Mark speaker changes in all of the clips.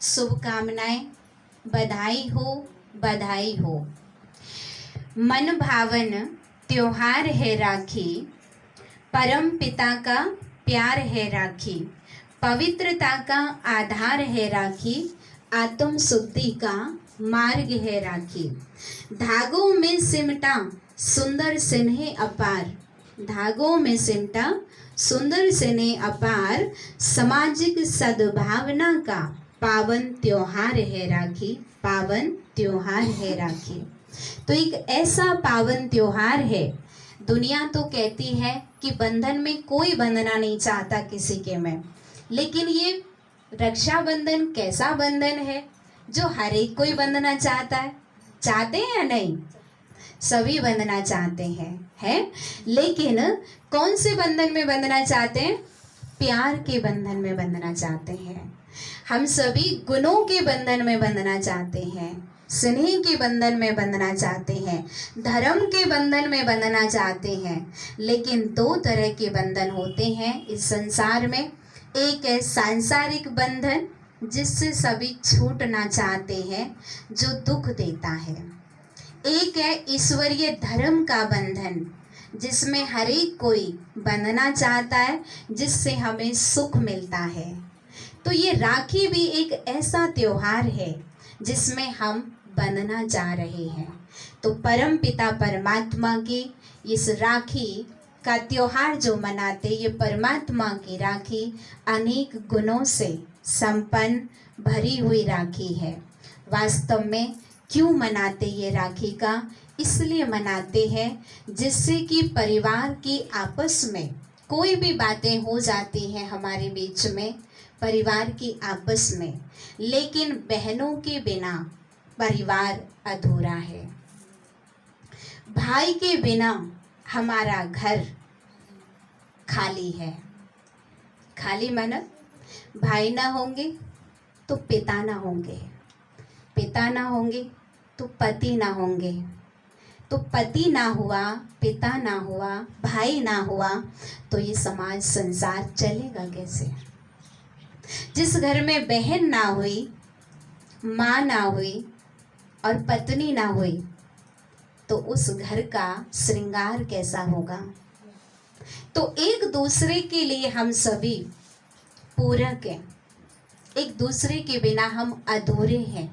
Speaker 1: शुभकामनाएं, बधाई हो, बधाई हो। मन भावन त्योहार है राखी, परम पिता का प्यार है राखी, पवित्रता का आधार है राखी, आत्म शुद्धि का मार्ग है राखी। धागों में सिमटा सुंदर स्नेह अपार, धागों में सिमटा सुंदर स्नेह अपार, सामाजिक सद्भावना का पावन त्योहार है राखी, पावन त्योहार है राखी। तो एक ऐसा पावन त्योहार है, दुनिया तो कहती है कि बंधन में कोई बंधना नहीं चाहता किसी के में, लेकिन ये रक्षाबंधन कैसा बंधन है जो हर एक कोई बंधना चाहता है। चाहते हैं या नहीं? सभी बंधना चाहते हैं लेकिन कौन से बंधन में बंधना चाहते हैं? प्यार के बंधन में बंधना चाहते हैं। हम सभी गुणों के बंधन में बंधना चाहते हैं, स्नेह के बंधन में बंधना चाहते हैं, धर्म के बंधन में बंधना चाहते हैं। लेकिन दो तरह के बंधन होते हैं इस संसार में। एक है सांसारिक बंधन, जिससे सभी छूटना चाहते हैं, जो दुख देता है। एक है ईश्वरीय धर्म का बंधन, जिसमें हर एक कोई बंधना चाहता है, जिससे हमें सुख मिलता है। तो ये राखी भी एक ऐसा त्योहार है जिसमें हम बंधना चाह रहे हैं। तो परम पिता परमात्मा की इस राखी का त्योहार जो मनाते, ये परमात्मा की राखी अनेक गुणों से संपन्न भरी हुई राखी है। वास्तव में क्यों मनाते ये राखी का? इसलिए मनाते हैं जिससे कि परिवार की आपस में कोई भी बातें हो जाती हैं हमारे बीच में, परिवार की आपस में, लेकिन बहनों के बिना परिवार अधूरा है। भाई के बिना हमारा घर खाली है। खाली माना भाई ना होंगे तो पिता ना होंगे, पिता ना होंगे तो पति ना होंगे, तो पति ना हुआ, पिता ना हुआ, भाई ना हुआ, तो ये समाज संसार चलेगा कैसे? जिस घर में बहन ना हुई, माँ ना हुई और पत्नी ना हुई, तो उस घर का श्रृंगार कैसा होगा? तो एक दूसरे के लिए हम सभी पूरक हैं, एक दूसरे के बिना हम अधूरे हैं।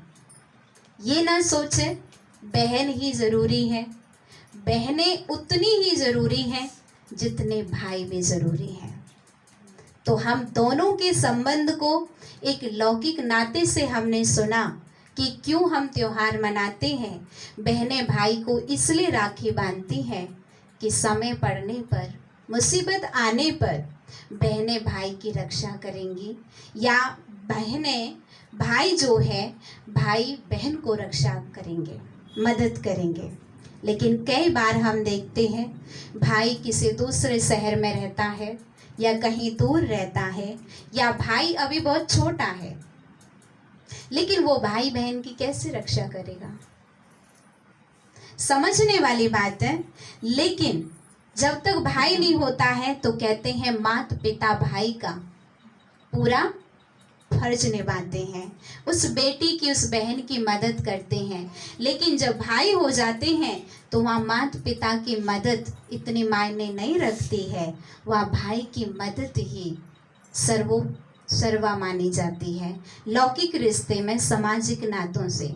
Speaker 1: ये ना सोचे बहन ही ज़रूरी है, बहनें उतनी ही ज़रूरी हैं जितने भाई भी ज़रूरी हैं। तो हम दोनों के संबंध को एक लौकिक नाते से हमने सुना कि क्यों हम त्योहार मनाते हैं। बहनें भाई को इसलिए राखी बांधती हैं कि समय पड़ने पर, मुसीबत आने पर बहनें भाई की रक्षा करेंगी, या बहनें भाई जो है, भाई बहन को रक्षा करेंगे, मदद करेंगे। लेकिन कई बार हम देखते हैं भाई किसी दूसरे शहर में रहता है या कहीं दूर रहता है, या भाई अभी बहुत छोटा है, लेकिन वो भाई बहन की कैसे रक्षा करेगा? समझने वाली बात है। लेकिन जब तक भाई नहीं होता है तो कहते हैं माता पिता भाई का पूरा फर्ज निभाते हैं, उस बेटी की, उस बहन की मदद करते हैं। लेकिन जब भाई हो जाते हैं तो वहाँ माता पिता की मदद इतनी मायने नहीं रखती है, वह भाई की मदद ही सर्वा मानी जाती है लौकिक रिश्ते में, सामाजिक नातों से।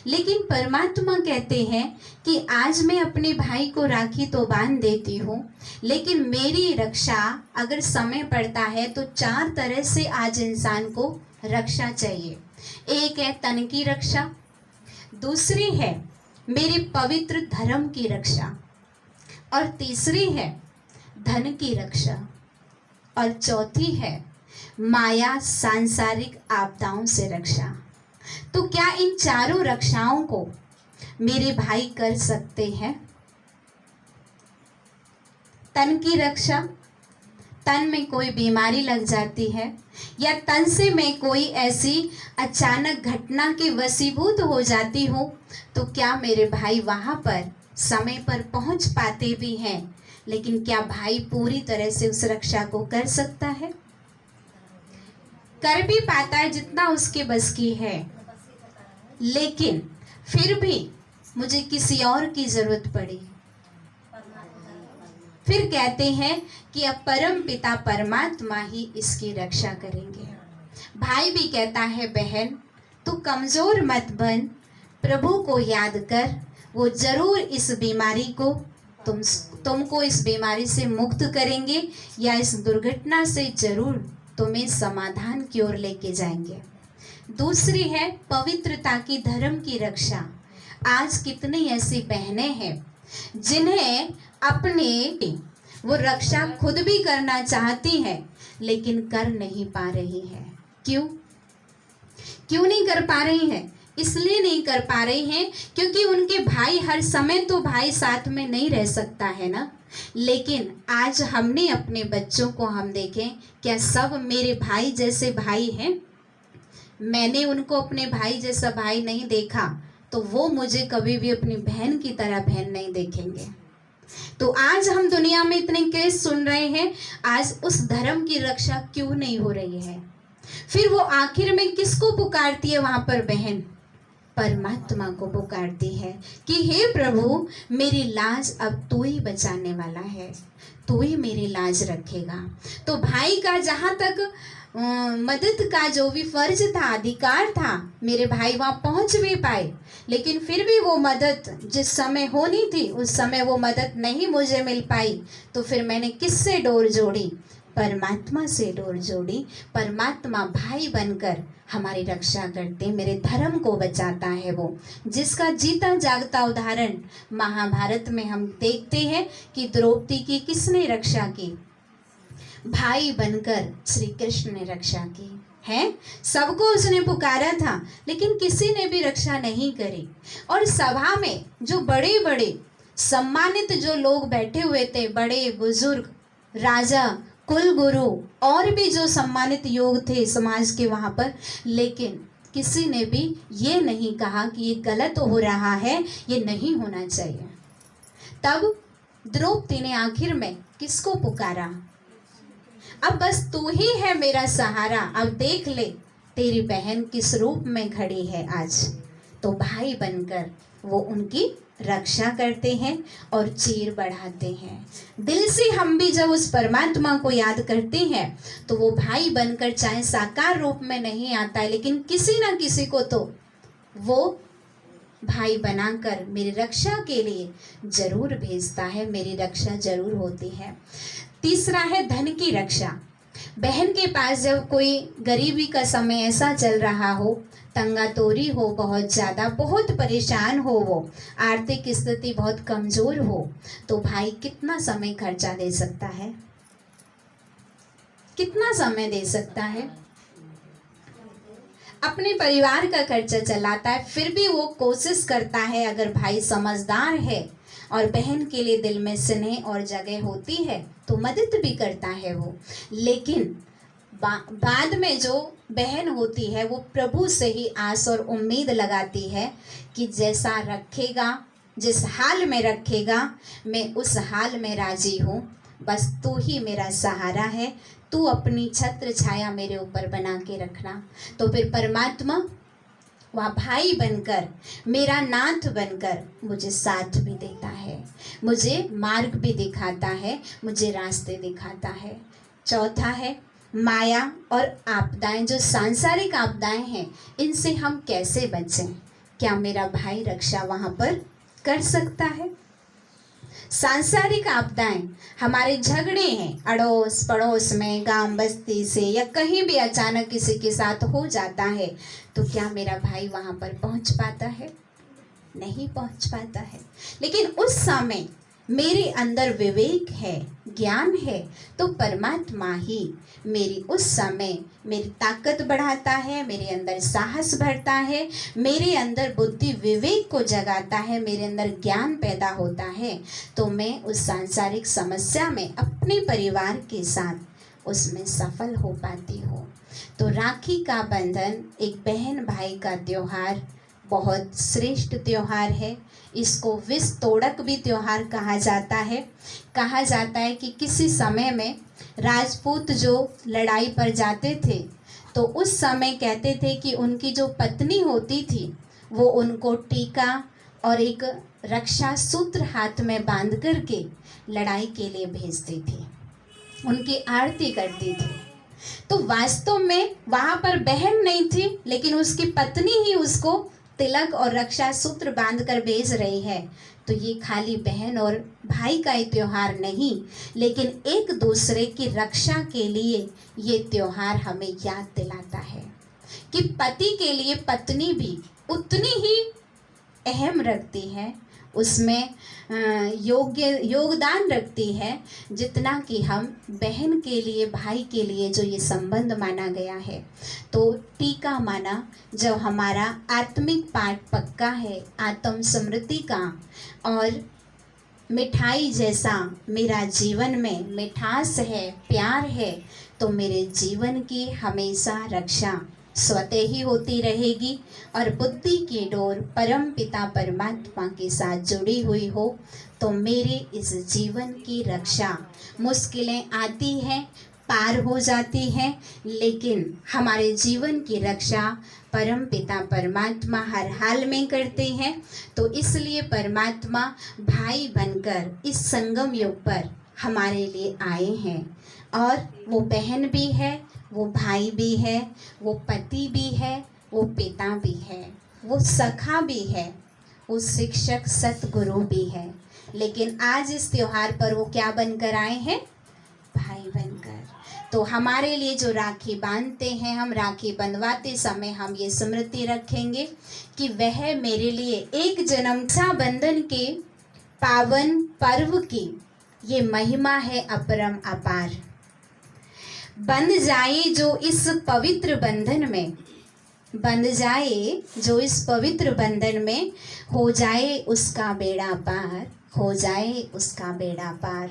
Speaker 1: लेकिन परमात्मा कहते हैं कि आज मैं अपने भाई को राखी तो बांध देती हूँ, लेकिन मेरी रक्षा अगर समय पड़ता है तो 4 तरह से आज इंसान को रक्षा चाहिए। एक है तन की रक्षा, दूसरी है मेरे पवित्र धर्म की रक्षा, और तीसरी है धन की रक्षा, और चौथी है माया सांसारिक आपदाओं से रक्षा। तो क्या इन चारों रक्षाओं को मेरे भाई कर सकते हैं? तन की रक्षा, तन में कोई बीमारी लग जाती है, या तन से मैं कोई ऐसी अचानक घटना के वशीभूत हो जाती हूँ, तो क्या मेरे भाई वहाँ पर समय पर पहुँच पाते भी हैं? लेकिन क्या भाई पूरी तरह से उस रक्षा को कर सकता है? कर भी पाता है जितना उसके बस की है, लेकिन फिर भी मुझे किसी और की जरूरत पड़ी, फिर कहते हैं कि अब परम पिता परमात्मा ही इसकी रक्षा करेंगे। भाई भी कहता है बहन तू कमजोर मत बन, प्रभु को याद कर, वो जरूर इस बीमारी को तुमको इस बीमारी से मुक्त करेंगे या इस दुर्घटना से जरूर तुम्हें समाधान की ओर लेके जाएंगे। दूसरी है पवित्रता की, धर्म की रक्षा। आज कितनी ऐसी बहनें हैं जिन्हें अपने वो रक्षा खुद भी करना चाहती हैं लेकिन कर नहीं पा रही है। क्यों नहीं कर पा रही है? इसलिए नहीं कर पा रही हैं क्योंकि उनके भाई, हर समय तो भाई साथ में नहीं रह सकता है ना। लेकिन आज हमने अपने बच्चों को हम देखें, क्या सब मेरे भाई जैसे भाई हैं? मैंने उनको अपने भाई जैसा भाई नहीं देखा तो वो मुझे कभी भी अपनी बहन की तरह बहन नहीं देखेंगे। तो आज हम दुनिया में इतने केस सुन रहे हैं, आज उस धर्म की रक्षा क्यों नहीं हो रही है? फिर वो आखिर में किसको पुकारती है वहां पर बहन? परमात्मा को पुकारती है कि हे प्रभु मेरी लाज अब तू ही बचाने वाला है, तू ही मेरी लाज रखेगा। तो भाई का जहां तक मदद का जो भी फर्ज था, अधिकार था, मेरे भाई वहां पहुंच भी पाए, लेकिन फिर भी वो मदद जिस समय होनी थी उस समय वो मदद नहीं मुझे मिल पाई। तो फिर मैंने किससे डोर जोड़ी? परमात्मा से डोर जोड़ी। परमात्मा भाई बनकर हमारी रक्षा करते, मेरे धर्म को बचाता है, वो जिसका जीता जागता उदाहरण महाभारत में हम देखते हैं कि द्रौपदी की किसने रक्षा की? भाई बनकर श्री कृष्ण ने रक्षा की है। सबको उसने पुकारा था लेकिन किसी ने भी रक्षा नहीं करी। और सभा में जो बड़े बड़े सम्मानित जो लोग बैठे हुए थे, बड़े बुजुर्ग, राजा, कुल गुरु और भी जो सम्मानित योग थे समाज के वहां पर, लेकिन किसी ने भी ये नहीं कहा कि ये गलत हो रहा है, ये नहीं होना चाहिए। तब द्रौपदी ने आखिर में किसको पुकारा? अब बस तू ही है मेरा सहारा, अब देख ले तेरी बहन किस रूप में खड़ी है आज। तो भाई बनकर वो उनकी रक्षा करते हैं और चीर बढ़ाते हैं। दिल से हम भी जब उस परमात्मा को याद करते हैं तो वो भाई बनकर, चाहे साकार रूप में नहीं आता है लेकिन किसी ना किसी को तो वो भाई बनाकर मेरी रक्षा के लिए जरूर भेजता है, मेरी रक्षा जरूर होती है। तीसरा है धन की रक्षा। बहन के पास जब कोई गरीबी का समय ऐसा चल रहा हो, तंगातोरी हो, बहुत ज़्यादा, बहुत परेशान हो, वो आर्थिक स्थिति बहुत कमज़ोर हो, तो भाई कितना समय खर्चा दे सकता है? कितना समय दे सकता है? अपने परिवार का खर्चा चलाता है, फिर भी वो कोशिश करता है, अगर भाई समझदार है और बहन के लिए दिल में स्नेह और जगह होती है तो मदद भी करता है वो। लेकिन बाद में जो बहन होती है वो प्रभु से ही आस और उम्मीद लगाती है कि जैसा रखेगा, जिस हाल में रखेगा, मैं उस हाल में राजी हूँ, बस तू ही मेरा सहारा है, तू अपनी छत्र छाया मेरे ऊपर बना के रखना। तो फिर परमात्मा वह भाई बनकर, मेरा नाथ बनकर मुझे साथ भी देता है, मुझे मार्ग भी दिखाता है, मुझे रास्ते दिखाता है। चौथा है माया और आपदाएं, जो सांसारिक आपदाएं हैं, इनसे हम कैसे बचें? क्या मेरा भाई रक्षा वहाँ पर कर सकता है? सांसारिक आपदाएं हमारे झगड़े हैं अड़ोस पड़ोस में, गांव बस्ती से, या कहीं भी अचानक किसी के साथ हो जाता है, तो क्या मेरा भाई वहां पर पहुंच पाता है? नहीं पहुंच पाता है। लेकिन उस समय मेरे अंदर विवेक है, ज्ञान है, तो परमात्मा ही मेरी उस समय मेरी ताकत बढ़ाता है, मेरे अंदर साहस भरता है, मेरे अंदर बुद्धि विवेक को जगाता है, मेरे अंदर ज्ञान पैदा होता है, तो मैं उस सांसारिक समस्या में अपने परिवार के साथ उसमें सफल हो पाती हूँ। तो राखी का बंधन एक बहन भाई का त्योहार बहुत श्रेष्ठ त्योहार है। इसको विष तोड़क भी त्योहार कहा जाता है। कहा जाता है कि किसी समय में राजपूत जो लड़ाई पर जाते थे तो उस समय कहते थे कि उनकी जो पत्नी होती थी वो उनको टीका और एक रक्षा सूत्र हाथ में बांध करके लड़ाई के लिए भेजती थी, उनकी आरती करती थी। तो वास्तव में वहां पर बहन नहीं थी, लेकिन उसकी पत्नी ही उसको तिलक और रक्षा सूत्र बांध कर भेज रही है। तो ये खाली बहन और भाई का ही त्योहार नहीं, लेकिन एक दूसरे की रक्षा के लिए ये त्योहार हमें याद दिलाता है कि पति के लिए पत्नी भी उतनी ही अहम रखती है, उसमें योगदान रखती है जितना कि हम बहन के लिए, भाई के लिए जो ये संबंध माना गया है। तो टीका माना जब हमारा आत्मिक पाठ पक्का है, आत्म स्मृति का, और मिठाई जैसा मेरा जीवन में मिठास है, प्यार है, तो मेरे जीवन की हमेशा रक्षा स्वतः ही होती रहेगी। और बुद्धि की डोर परम पिता परमात्मा के साथ जुड़ी हुई हो तो मेरे इस जीवन की रक्षा, मुश्किलें आती हैं, पार हो जाती हैं, लेकिन हमारे जीवन की रक्षा परम पिता परमात्मा हर हाल में करते हैं। तो इसलिए परमात्मा भाई बनकर इस संगम युग पर हमारे लिए आए हैं, और वो बहन भी है, वो भाई भी है, वो पति भी है, वो पिता भी है, वो सखा भी है, वो शिक्षक सतगुरु भी है। लेकिन आज इस त्योहार पर वो क्या बनकर आए हैं? भाई बनकर। तो हमारे लिए जो राखी बांधते हैं, हम राखी बंधवाते समय हम ये स्मृति रखेंगे कि वह मेरे लिए एक जन्म रक्षाबंधन के पावन पर्व की ये महिमा है अपरम अपार। बंध जाए जो इस पवित्र बंधन में, बंध जाए जो इस पवित्र बंधन में, हो जाए उसका बेड़ा पार, हो जाए उसका बेड़ा पार।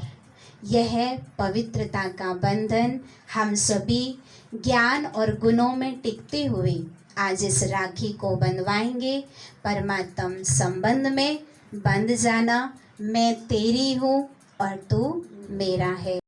Speaker 1: यह पवित्रता का बंधन हम सभी ज्ञान और गुणों में टिकते हुए आज इस राखी को बंधवाएंगे। परमात्म संबंध में बंध जाना, मैं तेरी हूँ और तू मेरा है।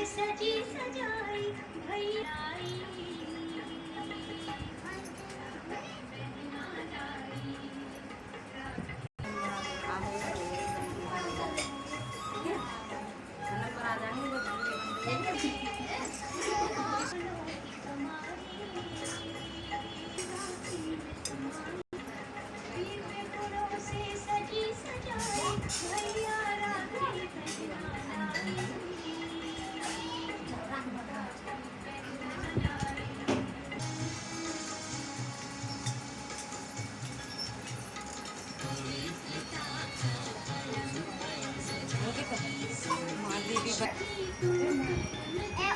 Speaker 2: सजी सजाई भैयाई
Speaker 3: ईश्वर